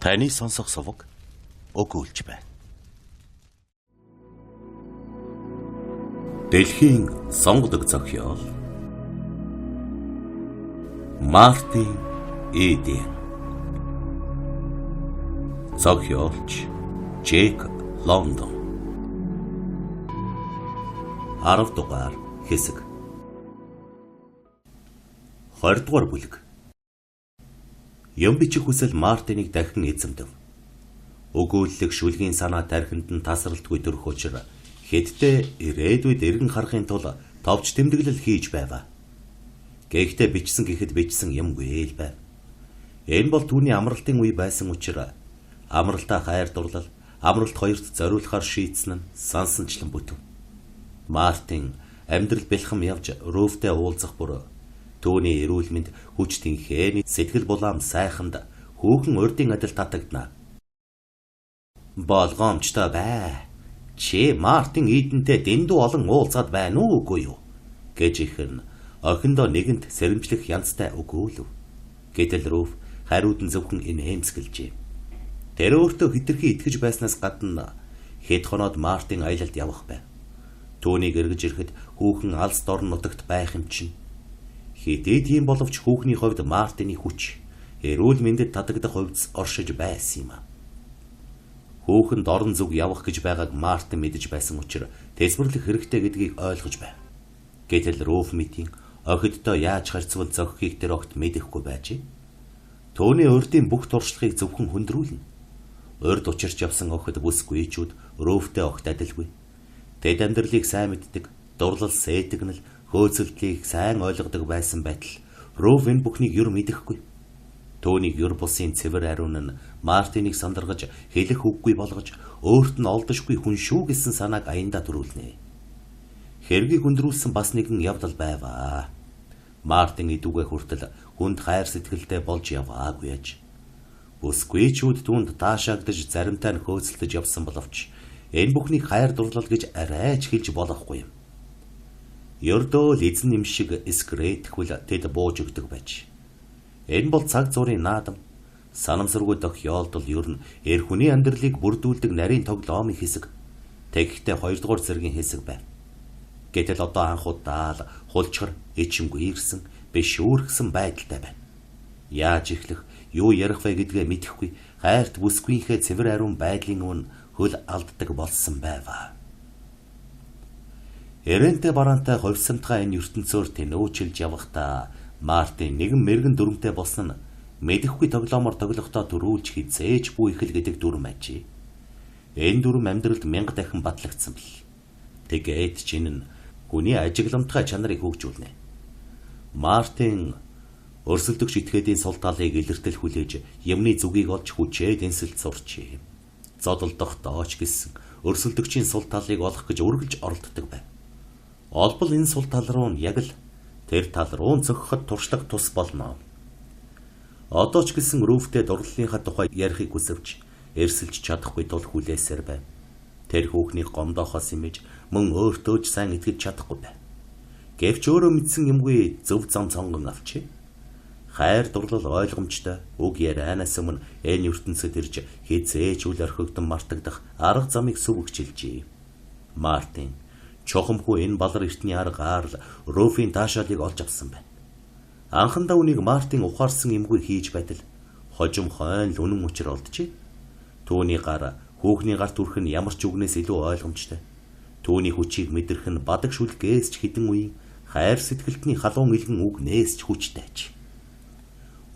Таны сонсох суваг өгүүлж байна. Дэлхийн сонгодог зохиол Мартин Эден. Зохиолч Джек Лондон. 10 дугаар хэсэг. 20 дугаар бүлэг. Юм бичих хүсэл Мартиныг дахин эзэмдэв. Өгүүлэлэг шүлгийн санаа тархинд нь тасралтгүй төрөх учраа хэдтэй ирээдүйд эргэн харахын тулд товч тэмдэглэл хийж байваа. Гэхдээ бичсэн гэхэд бичсэн юмгүй л байв. Энэ бол түүний амралтын үе байсан учраас амралтаа хайр дурлал, амралт хоёрт зориулахаар шийдсэн нь сансанчлан бүтэв. Мартин амьдрал бэлхэм явж Руфтэй уулзах бүр түүний эрүүл мэнд хүч тэнхээний сэтгэл булаам сайханд хүүхэн урдын адил татагдана. Болгоомжтой бай. Чи Мартин Эдентэй дэндүү олон уулзаад байна уу үгүй юу? Гэж ихэн охиндоо нэгэнт сэрэмжлэх янзтай өгөөлөв. Гэтэл Руф хариуд нь зөвхөн инээмсэглэжээ. Тэр өөртөө хитрхи итгэж байснаас гадна хэд хоноод Мартин аялалд явах байв. Түүнийг эргэж ирэхэд хүүхэн алс дорн нутагт байх юм чинь. Хэдий тийм боловч хүүхний хувьд Мартины хүч эрүүл мэндэд татагдах хувьд оршиж байсан юм а. Хүүхэн дорн зүг явах гэж байгааг Мартин мэдэж байсан учраас тэсвэрлэх хэрэгтэй гэдгийг ойлгож байв. Гэтэл Руф митийн охидтой яаж харьцвал зохихыг тэр огт мэдэхгүй байжээ. Төвний урдын бүх туршлагыг зөвхөн хөндрүүлнэ. Урд учирч явсан охид бүсгүй ичүүд Руфтэй огт адилгүй. Тэд амьдралыг сайн мэддэг, дурлал сэтгнэл, хөөцөлдлийг сайн ойлгодог байсан байтал Руф энэ бүхнийг юр мэдэхгүй. Төвний юр бусын цэвэр ариун нь Мартиныг сандаргаж хэлэх үггүй болгож өөрт нь олдошгүй хүн шүү гэсэн санааг аяндаа төрүүлнэ. Хэргийг өндрүүлсэн бас нэгэн явдал байваа. Мартин идүүгээ хүртэл хүнд хайр сэтгэлтэй болж яваагүй аж. Бүсгүйчүүд түүнд таашаагдаж заримтай нь хөөцөлдөж явсан боловч энэ бүхнийг хайр дурлал гэж арайч хэлж болохгүй юм. Ёрдөө л эзэн юм шиг эскрэтгэхүүл тэд бууж өгдөг байж. Энэ бол цаг зуурын наадам. Санамсаргүй тохиолдол ер нь эр хүний амьдралыг бүрдүүлдэг нарийн тоглоомын хэсэг. Тэгэхдээ 2 дугаар зэргийн хэсэг байв. Гэтэл одоо анхудаал хулчгар ичимгүй ирсэн, бишүүргсэн байдалтай байна. Яаж эхлэх, юу ярих вэ гэдгээ мэдэхгүй, хайрт бүсгүйнхээ цэвэр ариун байдлын өмнө хөл алддаг болсон байваа. Эрэнтэй бараантай хувьсамтгай энэ ертөнцөөр тэнөөчилж явахдаа Мартин нэгэн мэрэгэн дүрмтэй болсон нь мэдэхгүй тоглоомор тоглохдоо төрүүлж хизээж буй ихэл гэдэг дүрм ажээ. Энэ дүрм амьдралд 1000 дахин батлагдсан бэл. Тэгээд чинь нь хүний ажигламтгай чанарыг хөгжүүлнэ. Мартин өрсөлдөгч этгээдийн сул талыг илэртэл хүлээж юмны зүгийг олж хүчээд энсэлд сурчээ. Зодолдох дооч гэсэн өрсөлдөгчийн сул талыг олох гэж үргэлж оролддог байв. Олбол энэ сул тал руу яг л тэр тал руу зөгөхөд туршлага тус болно. Одоо ч гэсэн Руфтэй дурлалынхаа тухай ярихыг хүсвч эрсэлж чадахгүй тул хүлээсээр байв. Тэр хүүхнийг гомдоохоос имэж мөн өөртөө ч сайн итгэж чадахгүй байв. Гэвч өөрөө мэдсэн юмгүй зөв зам сонгон авчээ. Хайр дурлал ойлгомжтой үг ярианаас өмнө энэ ертөнцөд ирж хизээч үл орхигдсон мартагдах арга замыг сүв өгчилжээ. Мартин чухамгүй энэ балар эртний аргаар л Руфийн таашаалыг олж авсан байна. Анхандаа үнийг Мартин ухаарсан юмгүй хийж байтал хожим хойно л үнэн учир олджээ. Түүний гар хүүхний гарт үрэх нь ямар ч үгнээс илүү ойлгомжтой. Түүний хүчийг мэдрэх нь бадаг шүлгээс ч хідэн үеийн хайр сэтгэлтний халуун илгэн үгнээс ч хүчтэйч.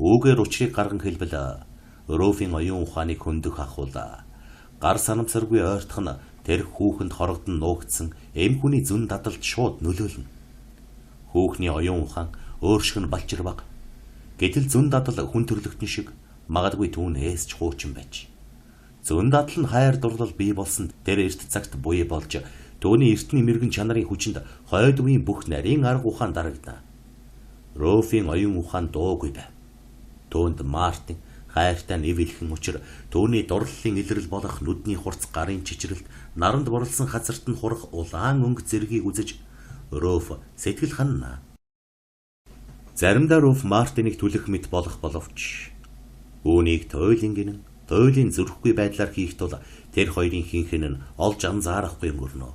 Үгээр учрыг гарган хэлбэл Руфийн оюун ухааныг хөндөх ахуйла. Гар санамсаргүй ойртох нь тэр хүүхэнд хорогдон нуугдсан эм хүний зүн дадалд шууд нөлөөлнө. Хүүхний оюун ухаан өөршгөн балчир баг. Гэтэл зүн дадал хүн төрлөختөн шиг магадгүй түүнээс ч хуучин байж. Зүн дадал нь хайр дурлал бий болсон тэр эрт цагт буй болж түүний эртний мэрэгэн чанарын хүчинд хойд үеийн бүх нарийн арга ухаан дарагдана. Руфийн оюун ухаан дуугүй байв. Түүнд Мартин хайртай нэвэлхэн учир түүний дурлалын илрэл болох нүдний хурц гарын чичрэлт наранд борлсон хазарт нь хурах улаан өнгө зэргийг үзэж Руф сэтгэл ханна. Заримдаа Руф Мартиныг түлэх мэт болох боловч үүнийг туйлын гинэн хуулийн зөрөхгүй байдлаар хийх тул тэр хоёрын хинхэн нь олж анзаарахгүй өнгөрнө.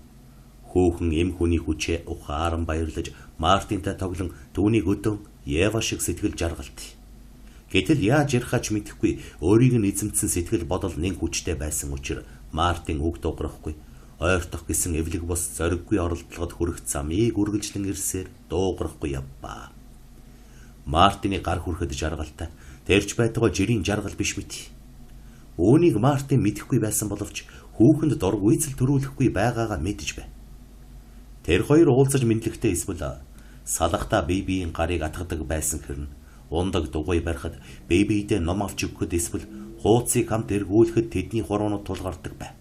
Хүүхэн эм хүний хүчээ ухаан баярлаж Мартинтай тоглон түүнийг өдөн Ева шиг сэтгэл жаргалт. Гэтэл яаж ярихаач мэдэхгүй өөрийг нь эзэмдсэн сэтгэл бодол нэг хүчтэй байсан учраас Мартин үг дуурахгүй. Ойртох гэсэн эвлэг бос зориггүй оролдлогод хүрэх замыг үргэлжлэн ирсээр дуугарахгүй явбаа. Мартины гар хүрэхэд жаргалтай. Тэрч байтугай жирийн жаргал биш мэт. Үүнийг Мартин мэдэхгүй байсан боловч хүүхэнд дургүйцэл төрүүлэхгүй байгаагаа мэдэж байна. Тэр хоёр уулзаж мэдлэгтэй эсвэл салахта бибийн гарыг атгадаг байсан хэрнэ. Ундаг дугуй барихад бибидээ ном авч өгөхөд эсвэл хууцыг хамт эргүүлэхэд тэдний хуруунууд тулгардаг байв.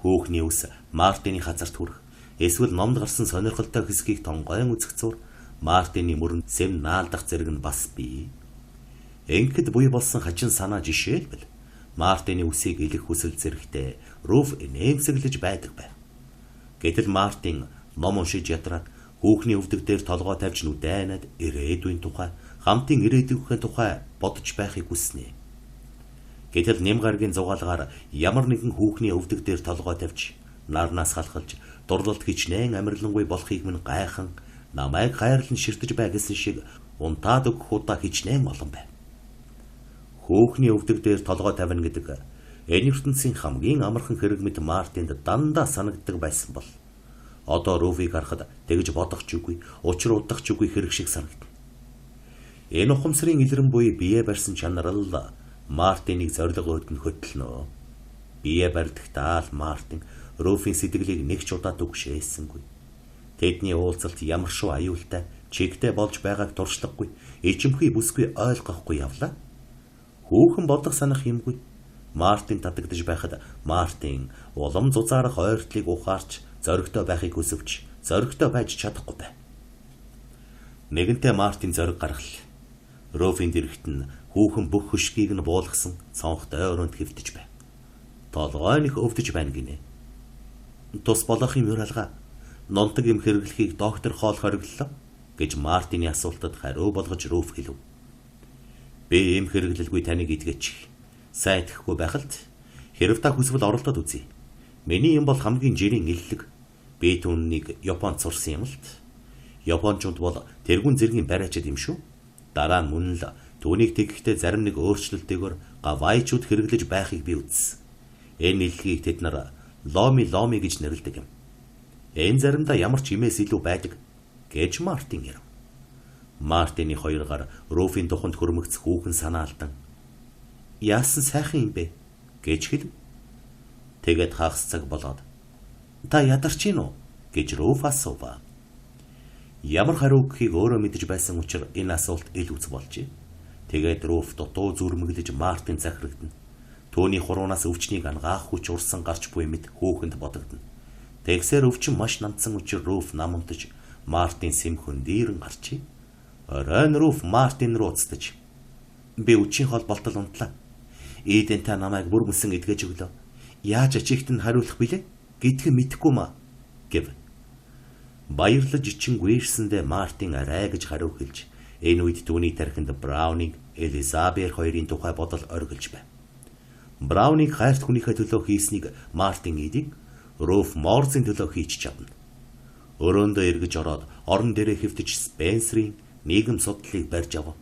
Хүүхний ус Мартины хазарт хүрэх эсвэл номд гарсан сонирхолтой хэсгийг тонгойн үзэх зур Мартины мөрөнд сэм наалдах зэрэг нь бас бий. Энхэд буй болсон хачин санаа жишээлбэл Мартины үсийг илэх хүсэл зэрэгтэй Руф нэмсэглэж байдаг байв. Гэтэл Мартин ном уншиж ядраад хүүхний өвдөг дээр толгой тавьж нүдэнад ирээдүйн тухай, хамтын ирээдүйн тухай бодож байхыг хүснэ. Гэтэл нэм гаргийн зугаалгаар ямар нэгэн хүүхний өвдөг дээр толгой тавьж, нарнаас халахалж, дурлалт хичнээн амарлангүй болохыг минь гайхан, намайг хайрлан ширтэж бай гэсэн шиг унтаад өгөх удаа хичнээн олон байв. Хүүхний өвдөг дээр толгой тавина гэдэг энэ ертөнцийн хамгийн амархан хэрэг мэт Мартинд дандаа санагддаг байсан бол одоо Руфийг харахад тэгж бодох ч үгүй, учир удах ч үгүй хэрэг шиг санагдана. Энэ ухамсарын илрэн буй бие барьсан чанарал Мартиныг зориг өгдөн хөтлөнө. Бие барьдахдаа Мартин Руфийн сэтгэлийг нэг ч удаа түгшээсэнгүй. Тэдний уулзалт ямар шоу аюултай, чигтэй болж байгааг туршлагагүй, ичимхий бүсгүй ойлгохгүй явлаа. Хүүхэн бодох санах юмгүй. Мартин татагдж байхад Мартин улам зузаарах ойртлыг ухаарч зоригтой байхыг хүсвч зоригтой байж чадахгүй байв. Нэгэнтээ Мартин зориг гаргал. Руфийн дэрэгт нь хүүхэн бүх хөшгийг нь буулгасан цонхтой өрөөнд хэвтэж байв. Толгой нэх өвдөж байна гинэ. Тус болох юм юралга. Нунтаг юм хэрэглэхийг доктор хоол хориглолоо гэж Мартины асуултад хариу болгож Руф хэлв. Би юм хэрэглэлгүй таныг идгээч. Сайн итгэхгүй байхад хэрв та хүсвэл оролдоод үзье. Миний юм бол хамгийн жирийн иллэг. Би түүнийг Японд сурсан юм л т. Япончууд бол тэргүүн зэргийн бариачид юм шүү. Дараа нь мөн л түүнийг тэгэхдээ зарим нэг өөрчлөлтөөр гавайчууд хэрэглэж байхыг би үзсэн. Энэ иллгийг тэд нар ломи гэж нэрлэдэг юм. Энэ заримдаа ямар ч имээс илүү байдаг гэж Мартин ярив. Мартины хоёр гар Руфийн туханд хөрмөгцөх хүүхэн санаа алдан яасан сайхан юм бэ гэж хэлв. Тэгээд хагас цаг болоод та ядарч гин үү гэж Руф асуув. Ямар хариу өгөхийг өөрөө мэдэж байсан учраас энэ асуулт ил үз болжээ. Тэгээд Руф дутуу зүрмэглэж Мартин захирагдана. Төвний хуруунаас өвчнийг ангаах хүч урсан гарч буй мэт хүүхэнд бодогдно. Тэгсээр өвчин маш нандсан учраас Руф намунтаж Мартин сэмхэн дээрэн гарчээ. Оройн Руф Мартин руу уцтаж би үчийн холболтол унтлаа. Эдэн та намайг бүр мөсөн эдгэж өглөө. Яаж ачигт нь хариулах билээ? Гэдгийг мэдэхгүй маа гэв. Баярлаж ичин гүйрсэндээ Мартин арай гэж хариу хэлж энэ үед түүний тархинд Браунинг, Элизабет хоёрын тухай бодол оргилж байв. Браунинг хайрт хүнийхээ төлөө хийснийг Мартин эдэг Руф Морзын төлөө хийж чадна. Өрөөндөө эргэж ороод орон дээрээ хэвтэж Спенсерийн нийгэм судлалыг барьж авав.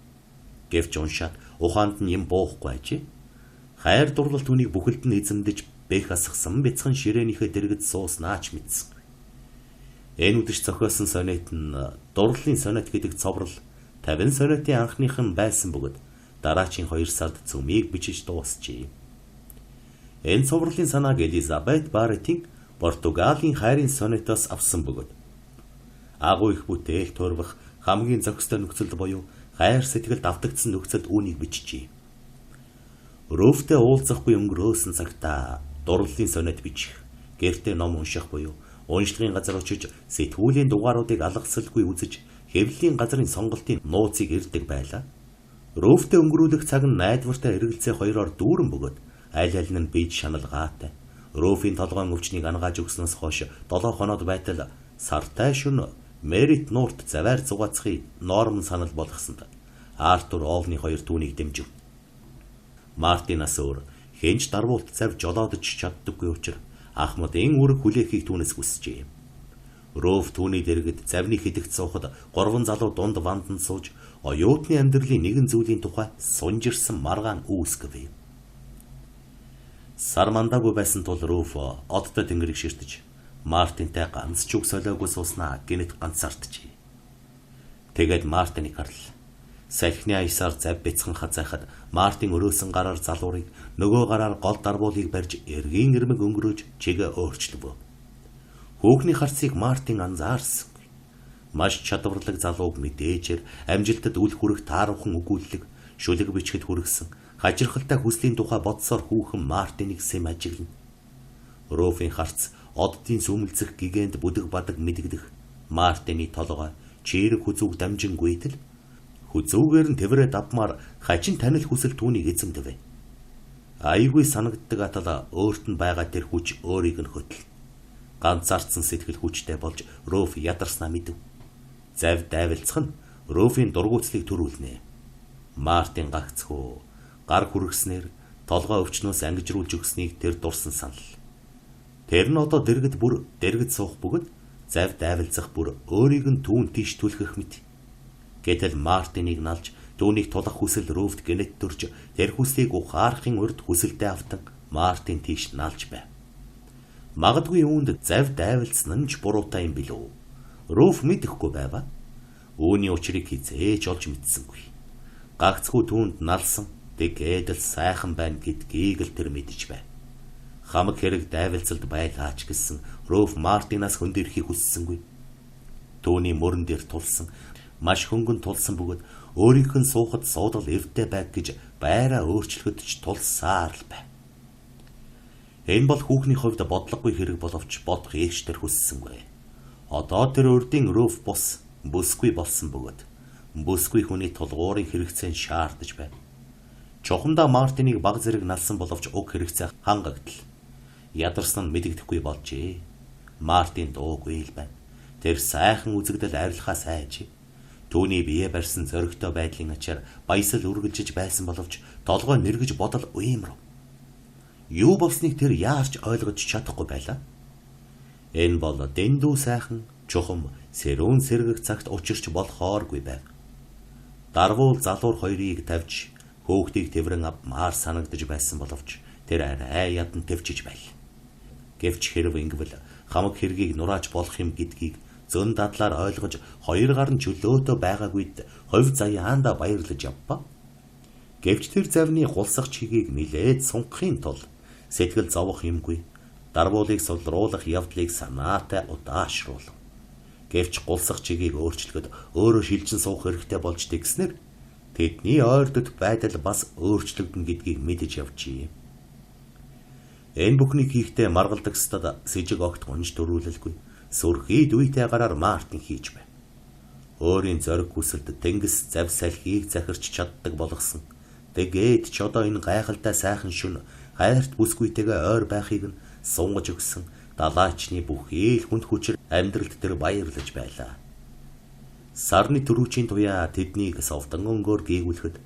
Гэвч уншаад ухаанд нь юм буухгүй ажээ. Хайр дурлал түүнийг бүхэлд нь эзэмдэж бэх асгасан бяцхан ширээнийхээ дэргэд сууснаач мэдсэн. Энэ үдэш зохиосон сонет нь дурлалын сонет гэдэг цоврал 50 сонетын анхных нь байсан бөгөөд дараачийн 2 сард цөмийг бичиж дуусчээ. Энэ цовралын санааг Элизабет Барретийн Португалийн хайрын сонетоос авсан бөгөөд агуу их бүтээл турвах хамгийн зохистой нөхцөлд буюу хайр сэтгэлд автагдсан нөхцөлд үүнийг бичжээ. Руфтэй уулзахгүй өнгөрөөсөн цагта дурлалын сонет бичих, гэртээ ном унших буюу уншлагын газар очиж сэтгүүлийн дугааруудыг алгасалгүй үзэж хэвлэлийн газрын сонголтын нууцыг ирдэг байлаа. Руфтэй өнгөрүүлэх цаг нь найдвартай эргэлзээ хоёроор дүүрэн бөгөөд аль аль нь бие шаналгаатай. Руфийн толгойн өвчнийг ангааж өгснөөс хойш 7 хоноод байтал сартай шөнө Мерит нуурт заваар зугаацхыг норм санал болгосонд Артур Олны хоёр түүнийг дэмжив. Мартинаас өөр хэнч дарвуулт завь жолоодож чаддаггүй учраас Ахмадын үүрэг хүлээхийг түүнээс хүсжээ. Ров түүний дэргэд завны хидэгт суухад 3 залуу дунд ванданд сууж оюутны амьдралын нэгэн зүйлийн тухай сунжирсан маргаан үүсгэв. Сар мандаагүй байсан тул Ров одтой тэнгэрийг ширтэж Мартинтай ганц ч үг солиогүй сууснаа гинэт ганцаарджээ. Тэгээд Мартиныг харлаа. Салхины аясаар зав бяцхан хазайхад Мартин өрөөсөн гараар залуурыг нөгөө гараар гол дарвуулыг барьж эргийн ирмэг өнгөрөөж чигээ өөрчлөв. Хүүхний харцыг Мартин анзаарсан. Маш чадварлаг залууг мэдээжээр амжилтад үл хүрэх тааруухан өгүүлэлэг шүлэг бичгэд хүргэсэн хажирхалтай хүслийн тухай бодсоор хүүхэн Мартиныг сэм ажиглана. Рофийн харц оддын сүмэлцэх гигэнд бүдэг бадаг мэдэгдэх Мартины толгой чирэг хүзүүг дамжин гүйтэл хүзүүгээр нь тэврээд авмаар хачин танил хүсэл түүнийг эзэмдэв. Айгүй санагддаг атал өөрт нь байгаа тэр хүч өөрийг нь хөдөл. Ганцаардсан сэтгэл хүчтэй болж Роф ядарснаа мэдэв. Зав дайвалцах нь Рофийн дургуутслыг төрүүлнэ. Мартин гагцхөө гар хүргэснээр толгой өвчнөөс ангижруулж өгснийг тэр дурсан санал. Тэр нь одоо дэргэд суух бөгөөд зав дайвалцах бүр өөрийг нь түүн тийш түлхэх мэт. Гэтэл Мартиныг налж түүнийг тулах хүсэл Рофт гэнэт төрж тэр хүслийг ухаарахын урд хүсэлтэй автан Мартин тийш налж байв. Магадгүй үүнд зав дайвалцсан нь ч буруутай юм билүү. Роф мэдэхгүй байва. Үүний учрыг хизээж олж мэдсэнгүй. Гагцхүү түүнд налсан тэгээд л сайхан байна гэдгийг л тэр мэдэж байв. Хамаг хэрэг дайвалцалд байлаач гэсэн Роф Мартинаас хөндөрхийг хүссэнгүй. Түүний мөрөн дээр тулсан маш хөнгөн тулсан бөгөөд өөрийнх нь суухад суудал эвтэй байг гэж байраа өөрчлөхөд ч тулсаар л байв. Энэ бол хүүхний хувьд бодлогогүй хэрэг боловч бодох ээжтэр хүссэнгүй. Одоо тэр урдын Роф бус бүсгүй болсон бөгөөд бүсгүй хүний тулгуурын хэрэгцээн шаардаж байв. Чухамдаа Мартиныг баг зэрэг налсан боловч уг хэрэгцээ хангагдал. Ядарсан нь мэдэгдэхгүй болжээ. Мартин дуугүй л байна. Тэр сайхан үзэгдэл арилхаа сайж. Түүний бие барьсан зөрөгтэй байдлын ачаар баясал үргэлжиж байсан боловч толгой нэргэж бодол уймрав. Юу болсныг тэр яарч ойлгож чадахгүй байлаа. Энэ бол дэндүү сайхан, чухам, сэрүүн сэргэх цагт учирч болохооргүй байв. Дарвуул залуур хоёрыг тавьж хөөхтийг тэврэн авмаар санагдаж байсан боловч тэр арай ядан төвчиж байл. Гэвч хэрв ингэвэл хамаг хэргийг нурааж болох юм гэдгийг зөн дадлаар ойлгож хоёр гар нь чөлөөтэй байгаагүйд хувь заяанда баярлаж явба. Гэвч тэр завны гулсах чигийг нилээд сунгахын тулд сэтгэл зовох юмгүй. Дарвуулыг сулруулах явдлыг санаатай удаашруулв. Гэвч гулсах чигийг өөрчлөхөд өөрөө шилжин суух хэрэгтэй болж тэгснэр тэдний ойрдод байдал бас өөрчлөгдөн гэдгийг мэдэж явжээ. Энэ бүхнийг хийхдээ маргалдагстад сэжиг огт гонж дөрүүлэлгүй. Сүрхий дүйтэй гараар Мартин хийж байв. Өөрийн зориг хүсэлд тэнгис зав салхийг захирч чаддаг болгосон. Тэгээд ч одоо энэ гайхалтай сайхан шөнө хайрт бүсгүйтэйгээ ойр байхыг нь сунгаж өгсөн далаачны бүхий л хүнд хүчээр амьдралд тэр баярлаж байлаа. Сарны төрүүчийн туяа тэднийг совдон өнгөөр гээгүүлэхэд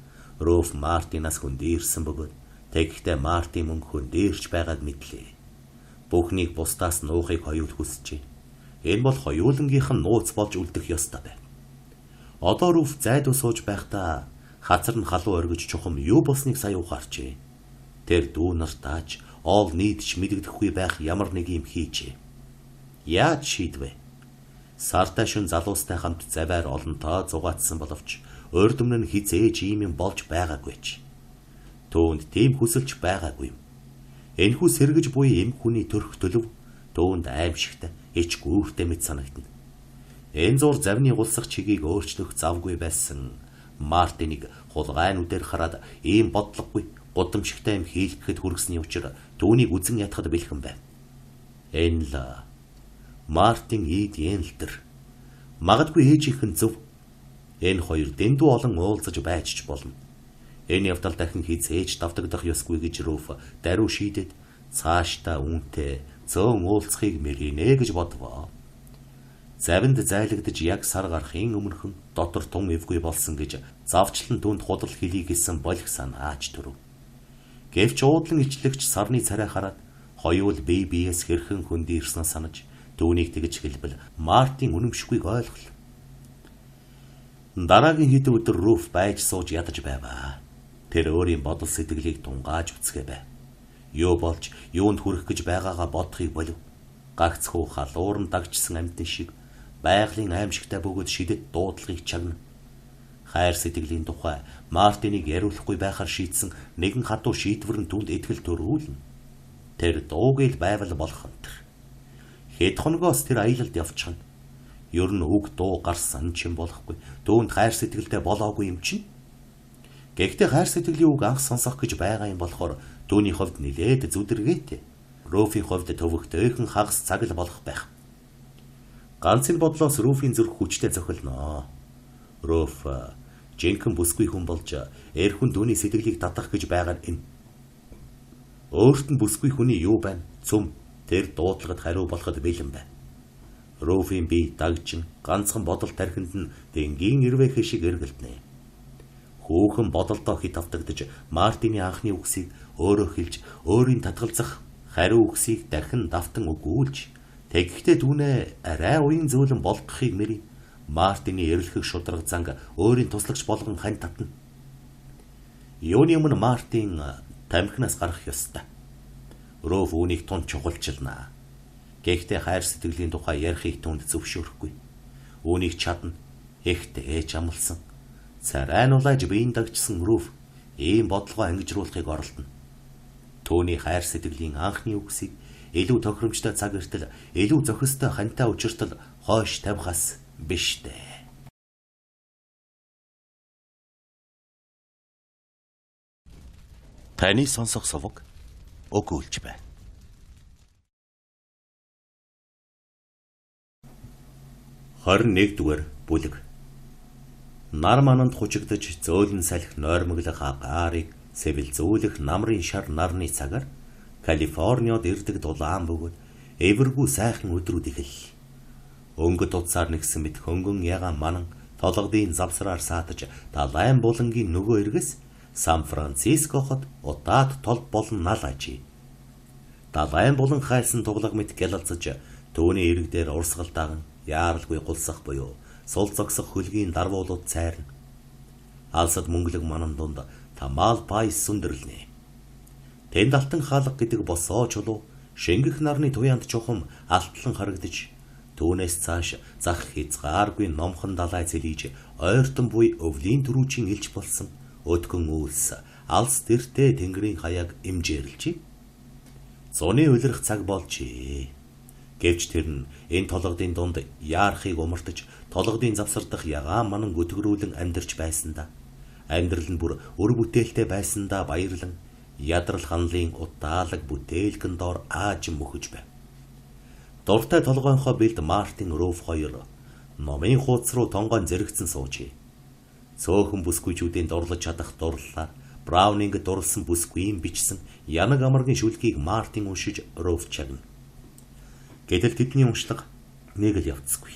Роф Мартинаас хөндөрсөн бөгөөд тэгэхдээ Мартин мөн хөндөрч байгааг мэдлээ. Бүхнийг бусдаас нуухыг хоёул хүсжээ. Энэ бол хоёулангийнх нь нууц болж үлдэх ёстой байв. Одоо Роф зайдуу сууж байхдаа хазар нь халуу оргиж чухам юу болсныг сая ухаарчээ. Тэр дүү нартаач оол нийтч мэдэгдэхгүй байх ямар нэг юм хийжээ. Яаж шийдвэ? Сартай шүн залуустай хамт заваар олонтоо зугаатсан боловч урд өмнө нь хизээж ийм юм болж байгаагүйч. Түүнд тийм хүсэлж байгаагүй юм. Энэхүү сэргэж буй эм хүний төрх төлөв түүнд аимшигтай ич гүүртэй мэт санагдана. Энэ зур завны гулсах чигийг өөрчлөх завгүй байсан Мартиныг хулгайнуудаар хараад ийм бодлогогүй гудамжигтай юм хийлгэхэд хүргэсний учир түүнийг үзэн ятгахад бэлхэн байв. Энэ л Мартин ийд яналтэр. Магадгүй ээжийнх нь зөв. Энэ хоёр дэндүү олон уулзаж байж ч болно. Энэ явдал дахин хизээж давтагдах ёсгүй гэж Роф даруй шийдэд цаашдаа үүнтэй зөөн уулзахыг мэрийнэ гэж бодвоо. Завинд зайлагдж яг сар гарахын өмнөхөн дотор тун эвгүй болсон гэж завчлан түүнд худал хэлий гэсэн болох санаач төрөв. Гэвч уудлан ичлэгч сарны царай хараад хоёул бие биеэс хэрхэн хөндий ирсэн санаж түүнийг тэгж хэлбэл Мартин үнэмшигүйг ойлголоо. Дараагийн хэд өдөр Руф байж сууж ядаж байваа. Тэр өөрийн бодол сэтгэлийг тунгааж үцгээ байв. Юу болж юунд хүрэх гэж байгаагаа бодохыг болов. Гагцхүү халуурн дагчсан амьтан шиг байгалийн аимшигтай бөгөөд шидэт дуудлагыг чагна. Хайр сэтгэлийн тухай Мартиныг яриулахгүй байхаар шийдсэн нэгэн хатуу шийдвэр нь түнд итгэл төрүүлнэ. Тэр дуугийл байвал болох юм. Хэд хоногоос тэр аялалд явчихна. Ер нь үг дуу гарсан ч юм болохгүй. Түүнд хайр сэтгэлтэй болоогүй юм чинь. Гэхдээ хайр сэтгэлийн үг анх сонсох гэж байгаа юм болохоор түүний хувьд нилээд зүдэргээтэй. Руфийн хувьд төвөгтэйхэн хагас цаг л болох байх. Ганцын бодлоос Руфийн зүрх хүчтэй зохилноо. Руф жинхэнэ бүсгүй хүн болж эр хүн түүний сэтгэлийг татах гэж байгаа нь энэ. Өөрт нь бүсгүй хүний юу байна? Цөм тэр дуудлагад хариу болоход бэлэн байна. Руфийн бие дагжин ганцхан бодол тархинд нь дэнгийн ирвэхэ шиг эргэлдэнэ. Хүүхэн бодолдоо хит автагдж Мартины анхны үгсийг өөрөө хэлж өөрийн татгалзах хариу үгсийг дахин давтан өгүүлж тэгэхдээ түүнээ арай уян зөөлөн болгохыг мэри Мартины эрэлхэг шударга занг өөрийн туслагч болгон хань татна. Юуны өмнө Мартин тамхинаас гарах ёстой. Руф үүнийг тун чухалчилнаа. Гэхдээ хайр сэтгэлийн тухай ярихыг түнд зөвшөөрөхгүй. Үүнийг чадна. Ихт ээж амлсан. Царай нулааж биеийн дагчсан Руф ийм бодлогоо ангижруулахыг оролдоно. Түүний хайр сэтгэлийн анхны үгсийг илүү тохиромжтой цаг эртэл, илүү зохистой хантай учиртал хойш тавихаас биш дээ. Таны сонсох сувг өгүүлж байна. Хорин-нэгдүгээр бүлэг. Нар мананд хучигдаж зөөлөн салхи нойрмоглох агаарыг сэвэлзүүлэх намрын шар нарны цагаар Калифорниод ирдэг дулаан бөгөөд эвэргүй сайхан өдрүүд эхэллээ. Өнгөд утсаар нэгсэн мэт хөнгөн ягаан манан толгодын завсраар саатаж Далайн булангийн нөгөө эргэс Сан Францискоход удаад толб болон нал ажээ. Далайн булан хайлсан туглаг мэт гялалцаж түүний эрэг дээр урсгал даган яаралгүй гулсах буюу сул зогсох хөлгийн дарвуулууд цайрна. Алсад мөнгөлөг манан дунд Тамал Пайс сүндэрлэнэ. Тэнд алтан хаалга гэдэг босоо чулуу шингэх нарны туяанд чухам алтлан харагдаж түүнээс цааш зах хязгааргүй номхон далай зэлийж ойртон буй өвлийн төрүүчийн илж болсон өдгөн үйлс алс тэртээ тэнгэрийн хаяг имжээрлжээ. Зуны улирах цаг болжээ. Гэвч тэр нь энэ толгодын дунд яарахыг умартаж толгодын завсардах ягаан манан гүтгрүүлэн амьдарч байсандаа амьдрал нь бүр өр бүтээлтэй байсандаа баярлан ядрал ханлын удаалаг бүтээлгэн доор ааж мөхөж байв. Дуртай толгойнхоо бэлд Мартин Руф хоёр номын хуудас руу тонгоон зэрэгцэн суужээ. Цөөхөн бүсгүйчүүдийн дурлаж чадах дурлалаар Браунинг дурлсан бүсгүйн бичсэн янаг амаргийн шүлгийг Мартин уншиж Руф чагна. Гэтэл тэдний уншлага нэг л явцгүй.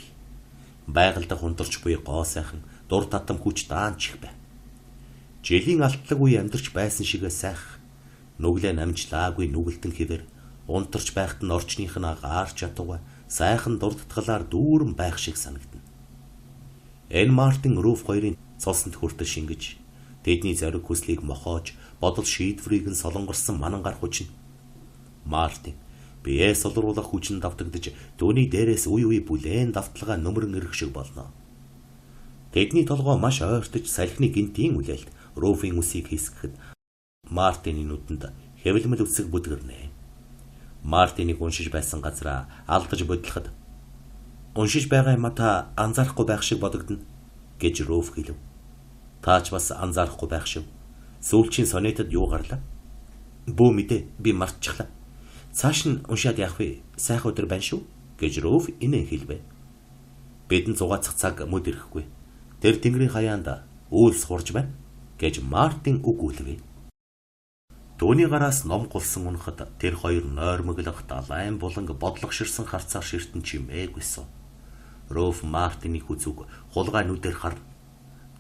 Байгальдах унтарч буй гоо сайхан дур татам хүч даанч их байв. Жилийн алтлаг үе амьдарч байсан шигээ сайх нүглээ намжлаагүй нүгэлтэн хэвэр унтарч байхад нь орчных нь агаар чатууга сайхан дурдтгалаар дүүрэн байх шиг санагдана. Энэ Мартин Руф хоёрын цолсонд хүртэл шингэж тэдний зориг хүслийг мохоож бодол шийдвэрийг нь солонгорсон манан гар хүчин. Мартин бие солруулах хүчин давтагдж түүний дээрээс үе үе бүлээн давталгаа нөмрөн ирэх шиг болно. Тэдний толгой маш ойртож салхины гинтийн үлээлт Руфийн үсийг хийсгэхэд Мартины нүдэнд хэвлэмэл үсэг бүдгэрнэ. Мартиныг уншиж байсан газараа алдаж бодлоход уншиж байгаа юм та анзаарахгүй байх шиг бодогдно гэж Руф хэлв. Таач бас анзаарахгүй байх шиг. Сүүлчийн сонетод юу гарлаа? Бүү мэдээ би мартчихлаа. Цааш нь уншаад явах вэ? Сайхан өдөр байна шүү гэж Руф инээ хэлвэ. Бидэнд зугаацах цаг мөд ирэхгүй. Тэр тэнгэрийн хаяанд үйлс хурж байна гэж Мартин өгүүлвэ. Төвний гараас ном гулсан унахад тэр хоёр нойрмоглох Далайн буланг бодлогоширсан харцаар ширтэн чимээгүйсэн. Руф Мартины хүзүүг хулгай нүдээр харна.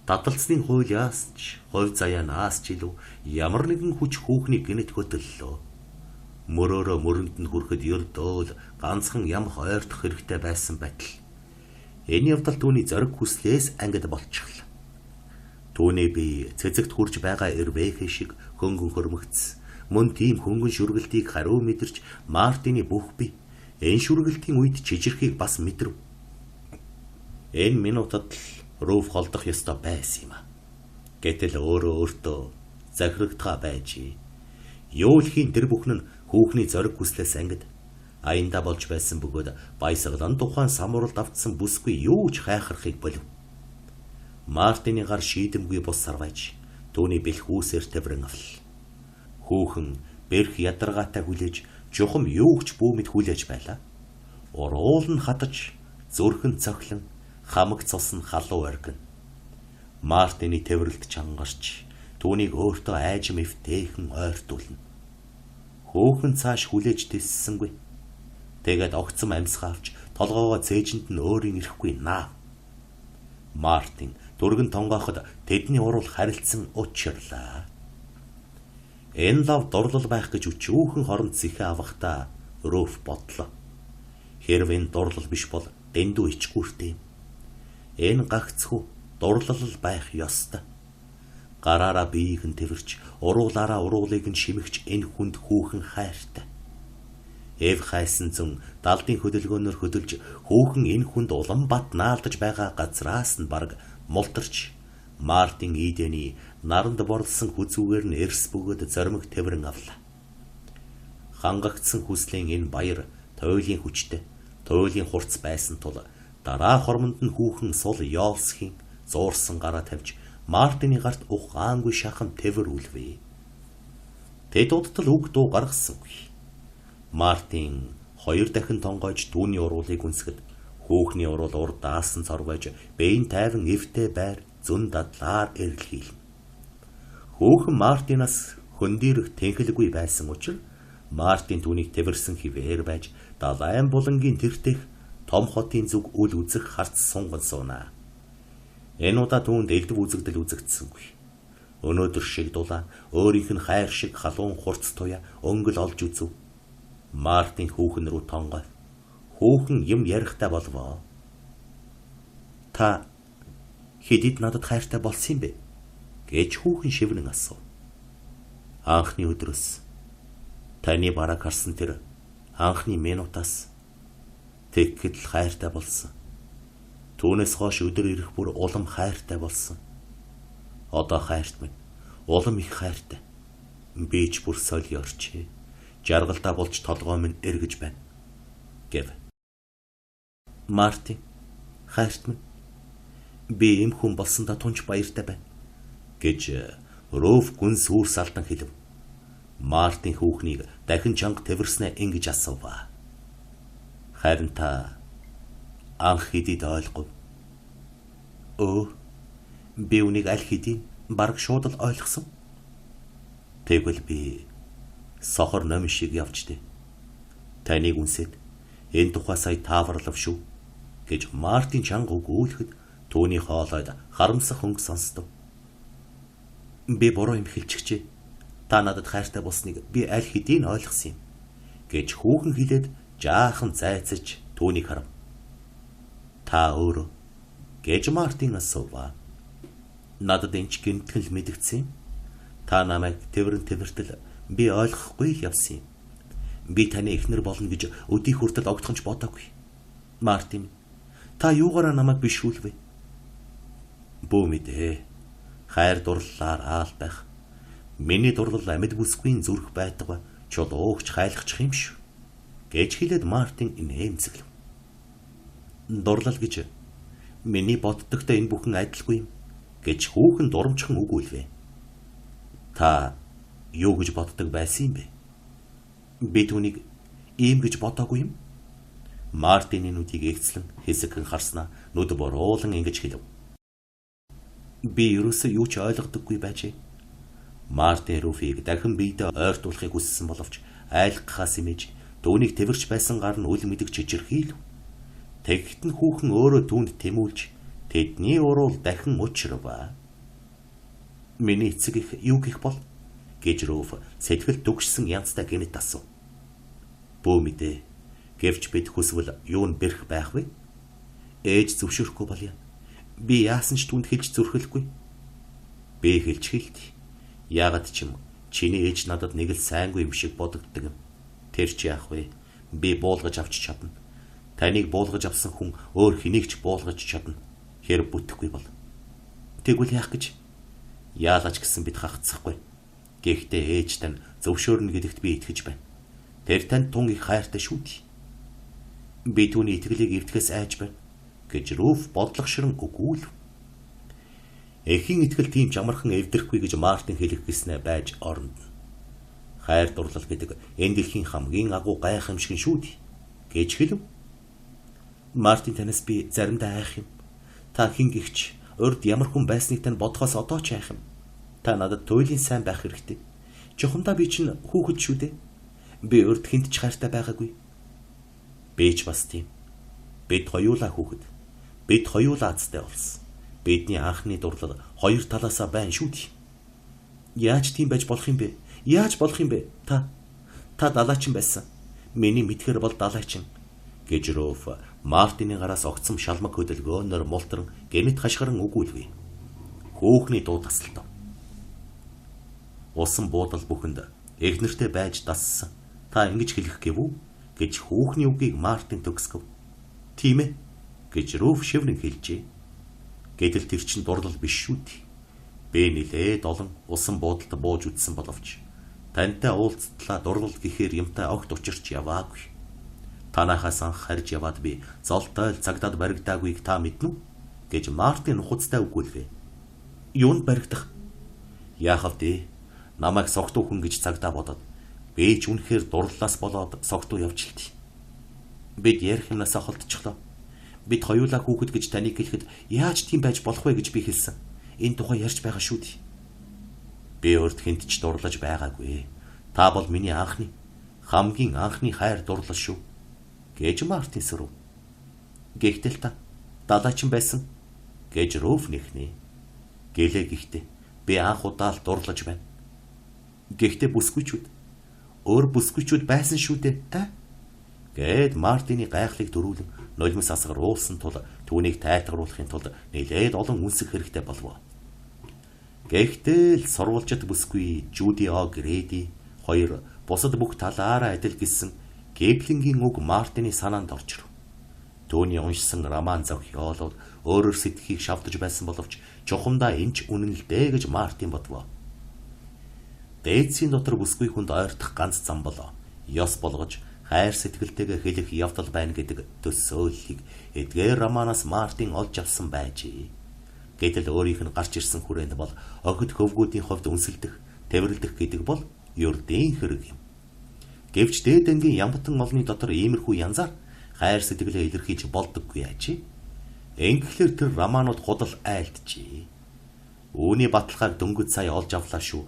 Таталцны хуулиас ч, хувь заяанаас ч илүү ямар нэгэн хүч хүүхнийг гинэт хөтөллөө. Мөрөөрөө мөрөнд нь хүрэхэд ердөө л ганцхан ямх ойртох хэрэгтэй байсан байтал энэ явдал түүний зориг хүслээс ангид болчихлоо. Түүний бие цэцэгт хурж байгаа эрвэхэ шиг хөнгөн хөрмөгц. Мөн тийм хөнгөн шүргэлтийг хариу мэдэрч Мартины бүх бие энэ шүргэлтийн үед чижирхийг бас мэдрэв. Энэ минутад л Руф холдох ёстой байсан юм а. Гэтэл өөртөө захирагдгаа байж. Юулхийн тэр бүхэн нь хүүхний зориг хүслээс ангид аянда болж байсан бөгөөд баясгалан тухайн самууралд автсан бүсгүй юу ч хайхрахыг болов. Мартины гар шийдэмгүй бус сарвайж түүний бэлхүүсээр тавран авл. Хүүхэн бэрх ядаргаатай хүлээж жухам юу ч бүүмэд хүлээж байлаа. Уруул нь хатаж зүрхэн цохлон хамаг цус нь халуу оргин. Мартины тэврэлд чангарч түүнийг өөртөө айжим эвтэйхэн ойртуулна. Хүүхэн цааш хүлээж тэссэнгүй. Тэгээд огцом амьсгаа авч толгоогоо цээжинд нь өөрийн ирэхгүй наа. Мартин дөргөн тонгооход тэдний урал харилцсан учирлаа. Энэ лав дурлал байх гэж өчүүхэн хоронд зихээ авахдаа Руф бодлоо. Хэрв энэ дурлал биш бол дэндүү ичгүүртэй. Энэ гагцхүү дурлал байх ёстой. Гараараа биеийг нь тэрч, уруулаараа уруулыг нь шимэгч энэ хүнд хүүхэн хайртай. Эв хайсан зэн далдын хөдөлгөөнөөр хөдөлж хүүхэн энэ хүнд Улаанбаат наалдаж байгаа газраас нь бараг мултарч Мартин Идений наранд борлсон хүзүүгээр нь эрс бөгөөд зоримог тавран авлаа. Хангагдсан хүслийн энэ баяр туйлын хүчтэй, туйлын хурц байсан тул дараа хормонд нь хүүхэн сул Йолсхийн зуурсан гараа тавьж Мартины гарт ухаангүй шахан тэвэр үлвэ. Тэд удтал үг дуу гаргасангүй. Мартин хоёр дахин тонгойж түүний уруулыг үнсгэд хүүхний урул урд даасан цоргойж бэйн тайван эвтэй байр зүн дадлаар эргэлхийлнэ. Хүүхэн Мартинаас хөндийрөх тэнхэлгүй байсан учраас Мартин түүнийг тэвэрсэн хിവэр байж далайн булангийн тэртэх том хотын зүг үл үзэх харц сунган суунаа. Энэ удаа түүнд элдв үзэгдэл үзэгдсэнгүй. Өнөөдөр шиг дулаан өөрийнх нь хайр шиг халуун хурц туяа өнгөл олж үзв. Мартин хүүхэн рүү тонгой. Хүүхэн юм ярихтай болвоо. Та хэдийд надад хайртай болсон юм бэ? Гэж хүүхэн шивнэн асуув. Анхны өдрөөс таны бараг харсан тэр анхны минутаас тэгэхэд л хайртай болсон. Түүнээс хойш өдөр ирэх бүр улам хайртай болсон. Одоо хайрт минь улам их хайртай. Би ч бүр соль ёрчээ. Жаргалдаа болж толгой минь эргэж байна. Гэв. Мартин, хайрт минь би эм хүн болсондоо тунч баяртай байна. Гэж Руф гүн сүрс алдан хэлв. Мартин хүүхнийг дахин чанга тэрснэ ингэж асуув. Харин та анх хэдийд ойлгов? Би үнийг аль хэдийн бараг шууд л ойлгосон. Тэгвэл би сохор ном шиг явжтэй. Таныг үнсэд энэ тухай сая тааварлав шүү гэж Мартин чанга өгүүлэхэд түүний хоолойд харамсах хөнгө сонстов. Би буруу юм хэлчихжээ. Та надад хайртай болсныг би аль хэдийн ойлгосон юм гэж хүүхэн хэлээд жаахан зайцаж түүнийг харав. Та өөрөө гэж Мартин асуув. Надад энч гинтгэл мэдгдсэн. Та намайг тэрэн тэртэл би ойлгохгүй явсан юм. Би таны эхнэр болно гэж өдий хүртэл огтхонч бодоогүй. Мартин, та юугаараа намайг бишүүлвэ? Бүү мэдээ. Хайр дурлалаар аал байх. Миний дурлал амьд бүсгүй зүрх байдаг чулуугч хайлахчих юм шүү. Гэж хэлээд Мартин инээмзэглэв. Дурлал гэж миний боддогтой энэ бүхэн адилгүй юм гэж хүүхэн дурамчхан өгүүлвэ. Та юу гэж боддог байсан юм бэ? Би түүнийг ийм гэж бодоогүй юм. Мартины нүдийг эгцлэн хэсэгхэн харснаа нүд боруулан ингэж хэлв. Би ерөөсөө юу ч ойлгодоггүй байжээ. Мартин Руфийг дахин биедээ ойртуулахыг хүссэн боловч айлгахаас имэж түүнийг тэрч байсан гар нь үл мэдэг чичирхийлв. Тэгэхэд нь хүүхэн өөрөө түүнд тэмүүлж Тэдний уруул дахин учрав. Миний эцэг их юу гэх бол гэж Руф сэтгэл дүгшсэн янзтай гинэт асуув. Бөө мэдээ. Гэвч бид хүсвэл юу н бэрх байх вэ? Ээж зөвшөөрөхгүй бол яа. Би яасан ч түнд хэлж зөрхөлгүй. Би хэлж хэлтий. Яагаад ч юм чиний ээж надад нэг л сайнгүй юм шиг бодогддог юм. Тэр чи яах вэ? Би буулгаж авч чадна. Таныг буулгаж авсан хүн өөр хэнийг ч буулгаж чадна. Хэрэг бүтэхгүй бол. Тэгвэл яах гэж? Яалаач гэсэн бид хагцсахгүй. Гэхдээ ээж тань зөвшөөрнө гэдэгт би итгэж байна. Тэр танд тун их хайртай шүү дээ. Би түүний итгэлийг эвтгэхээс айж байна гэж Руф бодлогошрон өгүүлв. Эхийн итгэл тийм ч амархан эвдэрэхгүй гэж Мартин хэлэх гэснээр байж орно. Хайр дурлал гэдэг энэ дэлхийн хамгийн агуу гайхамшиг шүү дээ гэж хэлв. Мартин танаас би заримдаа айх юм. Та хин гихч урд ямар хүн байсныг тань бодхоос одоо ч айх юм. Та надад туйлын сайн байх хэрэгтэй. Жохомдоо би чинь хүүхэд шүү дээ. Би урд хинт ч хайртай байгаагүй. Би ч бас тийм. Бид хоёулаа хүүхэд. Бид хоёулаа азтай болсон. Бидний анхны дурлал хоёр талаасаа байна шүү дээ. Яаж тийм байж болох юм бэ? Яаж болох юм бэ? Та далайчин байсан. Миний мэдхээр бол далайчин гэж Руф Мартины гараас огцом шалмаг хөдөлгөөнөөр мултран гэнэт хашгиран өгүүлвэ. Хөөхний дуу тасалтав. Усан буудал бүхэнд эхнэртэй байж дассан. Та ингэж хэлэх гэв үү? Гэж хүүхний үгийг Мартин төгсгөв. Тийм ээ гэж Руф шивнэн хэлжээ. Гэтэл тэр чин дурлал биш шүү дээ. Би нилээд олон усан буудалд бууж үтсэн боловч тантай уулзтлаа дурлал гэхээр юмтай огт учирч яваагүй. Танахаас анх харж яваад би золтой цагдаад баригдаагүйг та мэднэ үү? Гэж Мартин нухацтай өгүүлвэ. Юунд баригдах? Яахав дээ? Намайг согтуу хүн гэж цагдаа бодоод би ч үнэхээр дурлалаас болоод согтуу явчихлаа. Бид ярих юмнасаа холдчихлоо. Бид хоёулаа хүүхэд гэж таныг хэлэхэд яаж тийм байж болох вэ гэж би хэлсэн. Энэ тухай ярьж байгаа шүү дээ. Би өөрт хинт ч дурлаж байгаагүй. Та бол миний хамгийн анхны хайр дурлал шүү. Гэж Мартин сөрөв. Гэхдээ та далайчин байсан гэж Руф нэхнэ. Гэлээ гэхдээ би анх удаа л дурлаж байна. Гэхдээ бүсгүйчүүд бүсгүйчүүд байсан шүү дээ. Гэд Мартины гайхлыг дөрүүлэн нулимс асгар уулсан тул түүнийг тайлгаруулахын тулд нэлээд олон үнсэх хэрэгтэй болов. Гэхдээ л сурвалжит бүсгүй Жуди Грэди хоёр бусад бүх талаараа адил гэсэн Геблингийн үг Мартины санаанд орж ирв. Түүний уншсан роман зохиолууд өөрөөр сэтгэхийг шавдаж байсан боловч чухамдаа энэч үнэн л дээ гэж Мартин бодвоо. Дээдсийн дотор бүсгүй хүнд ойртох ганц зам болоо. Ёс болгож хайр сэтгэлтэйгээ хэлэх явдал байна гэдэг төсөөллийг эдгээр романаас Мартин олж авсан байжээ. Гэтэл өөрийнх нь гарч ирсэн хүрээнд бол огт хөвгүүдийн хувьд үнсэлдэх, тэрвэрлдэх гэдэг бол ердийн хэрэг юм. Гэвч дээд ангийн ямбатан олны дотор иймэрхүү янзаар хайр сэтгэлээ илэрхийлж болдоггүй ажээ. Ингэхлээр тэр романууд худал айлтжээ. Үүний баталгааг дөнгөж сая олж авлаа шүү.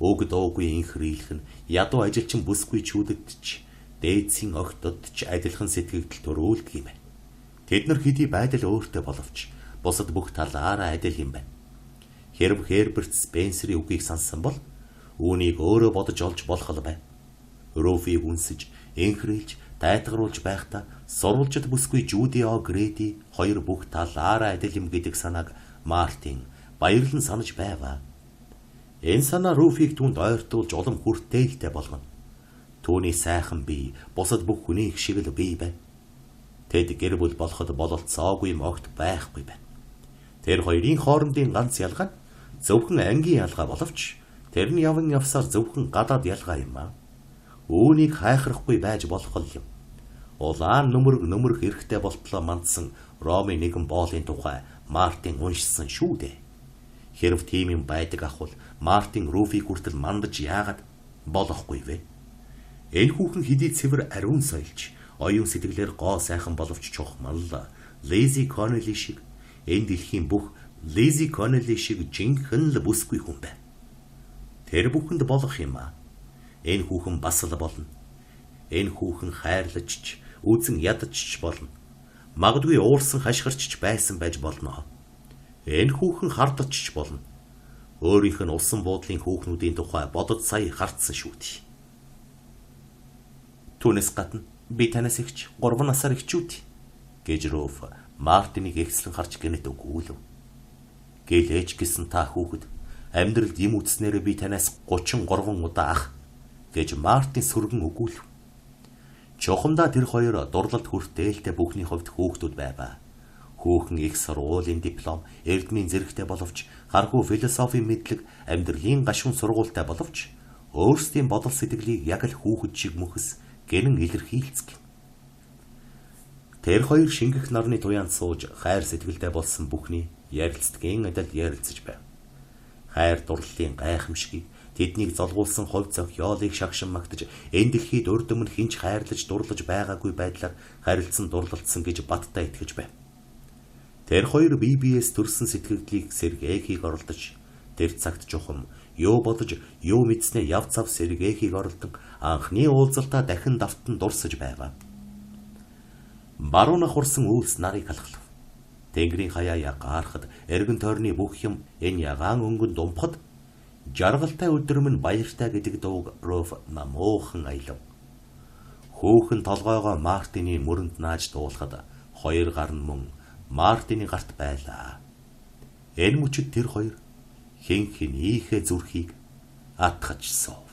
Өг дуугүй инхрийлэх нь ядуу ажилчин бүсгүйчүүдэд ч дээдсийн огтод ч адилхан сэтгэгдэл төрүүлдэг юм байна. Тэд нар хэдий байдал өөртөө боловч бусад бүх талаараа адил юм байна. Хэрв Херберт Спенсерийн үгийг сансан бол үүнийг өөрөө бодож олж болох л байна. Руфийг үнсэж, инхрийлж, тайтгаруулж байхдаа сурвалжит бүсгүй Жуди Грэди хоёр бүх талаараа адил юм гэдэг санааг Мартин баярлан санаж байваа. Энэ санаа Руфийг түнд ойртуулж улам хүртээлтэй болгоно. Түүний сайхан бие бусад бүх хүний шиг л бие байна. Тэд гэр бүл болоход бололцоогүй могт байхгүй байна. Тэр хоёрын хоорондын ганц ялгаа нь зөвхөн ангийн ялгаа боловч тэр нь явн явсаар зөвхөн гадаад ялгаа юм аа. Үүнийг хайхрахгүй байж болох юм. Улаан нөмөрг эрэхтэй болтлоо мандсан Ромын нэгэн боолын тухай Мартин уншсан шүү дээ. Хэрв тийм юм байдаг ахвал Мартин Руфийг хүртэл мандаж яагаад болохгүй вэ? Энэ хүүхэн хэдий цэвэр ариун соёлж, оюун сэтгэлээр гоо сайхан боловч чухмал Лизи Коннелли шиг энэ дэлхийн бүх Лизи Коннелли шиг жинхэнэ л бүсгүй хүн байна. Тэр бүхэнд болох юм аа. Энэ хүүхэн бас л болно. Энэ хүүхэн хайрлаж ч, үзэн ядаж ч болно. Магадгүй уурсан хашгирч байсан байж болно. Энэ хүүхэн хардаж ч болно. Өөрийнх нь усан буудлын хүүхнүүдийн тухай бодож сая хартсан шүү дээ. Түүнээс гадна би танаас ихч 3 насаар ихчүүд гэж Руф Мартиныг эхслэн харж гэнэт өгүүлв. Гэлээж гисэн та хүүхэд амьдралд юм үтснээрээ би танаас 33 удаа ах гэж Мартин сүргэн өгүүлв. Чухамдаа тэр хоёр дурлалд хүрт ээлтэй бүхний хувьд хүүхдүүд байваа. Хүүхэн их сургуулийн диплом, эрдмийн зэрэгтэй боловч гаргүй философийн мэдлэг, амьдралын гашуун сургуультай боловч өөрсдийн бодол сэтгэлийг яг л хүүхэд шиг мөхс гэнэн илэрхийлцгэн. Тэр хоёр шингэх нарны туяанд сууж хайр сэтгэлдээ болсон бүхний ярилцдгийн адил ярилцаж байв. Хайр дурлалын гайхамшгийг тэднийг золгуулсан хувь зохиолыг шагшин магтаж энэ дэлхийд урд өмнө хинч хайрлаж дурлаж байгаагүй байдлаар харилцсан дурлалцсан гэж баттай итгэж байв. Тэр хоёр BBS төрсэн сэтгэгдлийг сэргээхийг оролдож тэр цагт чухам юу бодож юу мэдснээ яв цав сэргээхийг оролдон анхны уулзалтаа дахин давтан дурсаж байваа. Баруун хурсан үйлс нарыг халахлав. Тэнгэрийн хаяа гаарахад эргэн тойрны бүх юм энэ ягаан өнгөнд думпахад жаргалтай өдөр минь баяртай гэдэг дууг Руф намуухан аялав. Хөөхөн толгойгоо Мартины мөрөнд нааж дуулахад хоёр гар нь мөн Мартины гарт байлаа. Энэ мөчид тэр хоёр хэн хэнийхээ зүрхийг атгаж суув.